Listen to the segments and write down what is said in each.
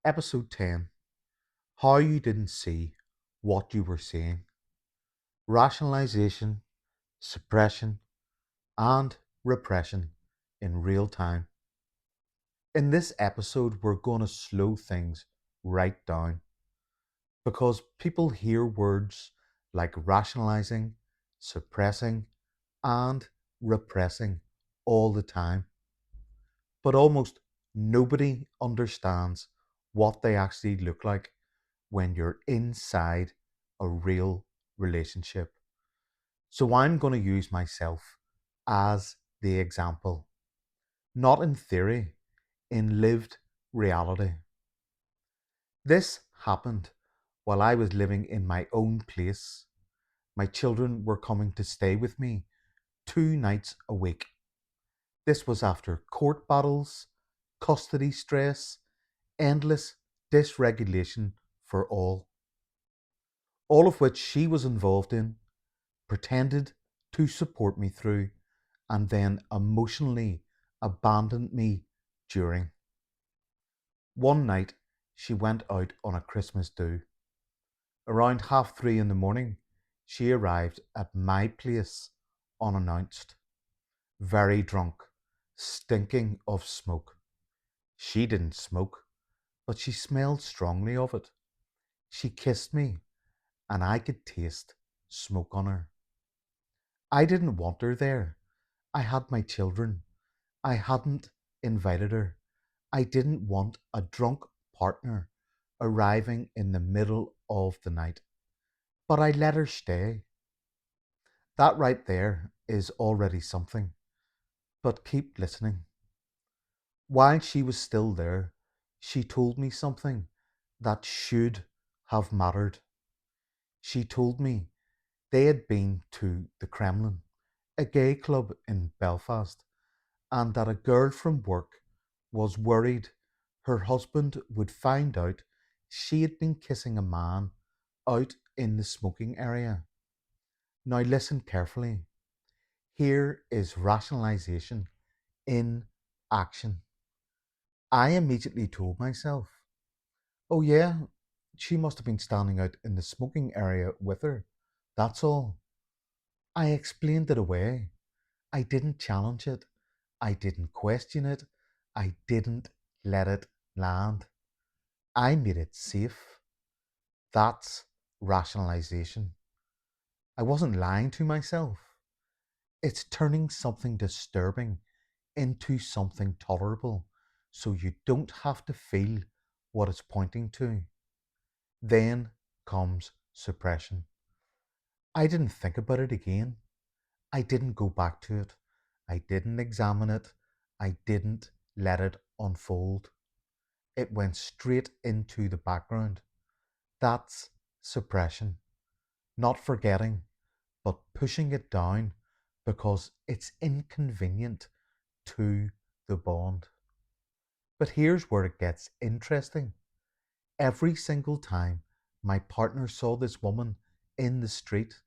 Episode 10: How You Didn't See What You Were Seeing. Rationalization, Suppression, and Repression in Real Time. In this episode, we're going to slow things right down because people hear words like rationalizing, suppressing, and repressing all the time, but almost nobody understands what they actually look like when you're inside a real relationship. So I'm going to use myself as the example, not in theory, in lived reality. This happened while I was living in my own place. My children were coming to stay with me 2 nights a week. This was after court battles, custody stress, endless dysregulation for all of which she was involved in, pretended to support me through, and then emotionally abandoned me during. One night, she went out on a Christmas do. Around 3:30 in the morning, she arrived at my place unannounced, very drunk, stinking of smoke. She didn't smoke, but she smelled strongly of it. She kissed me, and I could taste smoke on her. I didn't want her there. I had my children. I hadn't invited her. I didn't want a drunk partner arriving in the middle of the night. But I let her stay. That right there is already something. But keep listening. While she was still there, she told me something that should have mattered. She told me they had been to the Kremlin, a gay club in Belfast, and that a girl from work was worried her husband would find out she had been kissing a man out in the smoking area. Now, listen carefully. Here is rationalization in action. I immediately told myself, oh, yeah, she must have been standing out in the smoking area with her. That's all. I explained it away. I didn't challenge it. I didn't question it. I didn't let it land. I made it safe. That's rationalization. I wasn't lying to myself. It's turning something disturbing into something tolerable so you don't have to feel what it's pointing to. Then comes suppression. I didn't think about it again. I didn't go back to it. I didn't examine it. I didn't let it unfold. It went straight into the background. That's suppression. Not forgetting, but pushing it down because it's inconvenient to the bond. But here's where it gets interesting. Every single time my partner saw this woman in the street,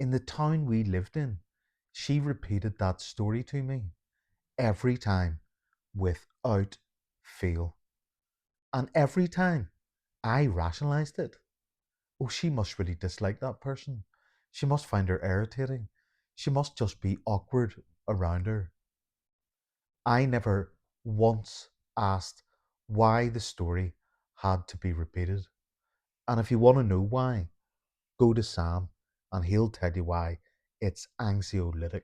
in the town we lived in, she repeated that story to me every time without fail. And every time I rationalized it. Oh, she must really dislike that person. She must find her irritating. She must just be awkward around her. I never once asked why the story had to be repeated. And if you want to know why, go to Sam and he'll tell you why it's anxiolytic.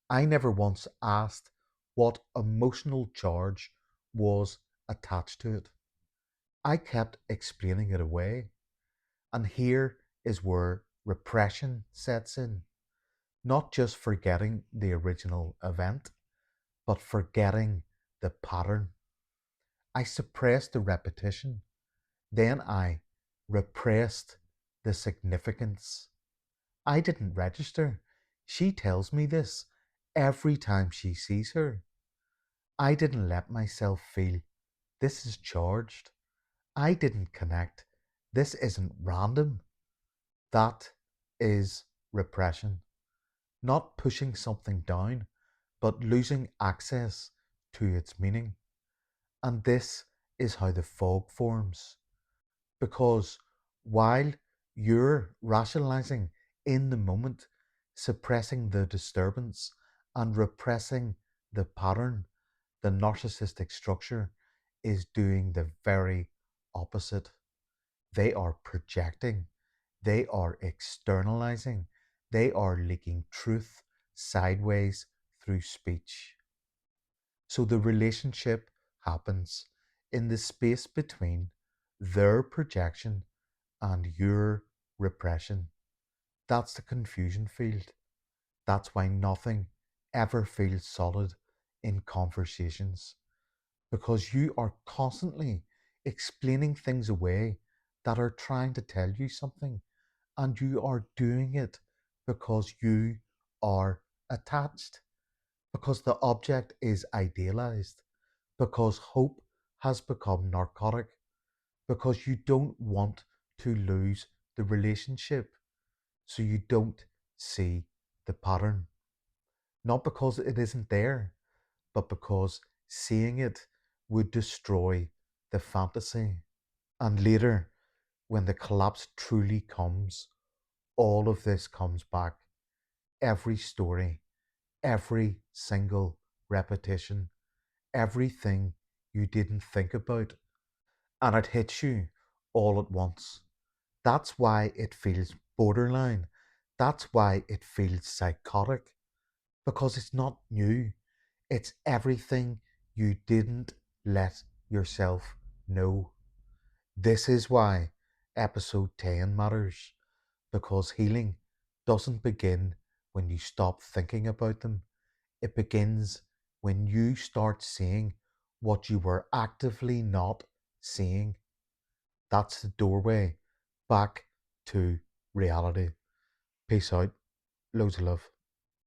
I never once asked what emotional charge was attached to it. I kept explaining it away. And here is where repression sets in. Not just forgetting the original event, but forgetting the pattern. I suppressed the repetition. Then I repressed the significance. I didn't register. She tells me this every time she sees her. I didn't let myself feel this is charged. I didn't connect. This isn't random. That is repression. Not pushing something down, but losing access to its meaning. And this is how the fog forms. Because while you're rationalizing in the moment, suppressing the disturbance and repressing the pattern, the narcissistic structure is doing the very opposite. They are projecting, they are externalizing, they are leaking truth sideways through speech. So the relationship happens in the space between their projection and your repression. That's the confusion field. That's why nothing ever feels solid in conversations, because you are constantly explaining things away that are trying to tell you something, and you are doing it because you are attached, because the object is idealized, because hope has become narcotic, because you don't want to lose the relationship, so you don't see the pattern. Not because it isn't there, but because seeing it would destroy the fantasy. And later, when the collapse truly comes, all of this comes back. Every story, every single repetition, everything you didn't think about, and it hits you all at once. That's why it feels borderline. That's why it feels psychotic, because it's not new. It's everything you didn't let yourself know. This is why episode 10 matters, because healing doesn't begin when you stop thinking about them. It begins when you start seeing what you were actively not seeing. That's the doorway back to reality. Peace out. Loads of love.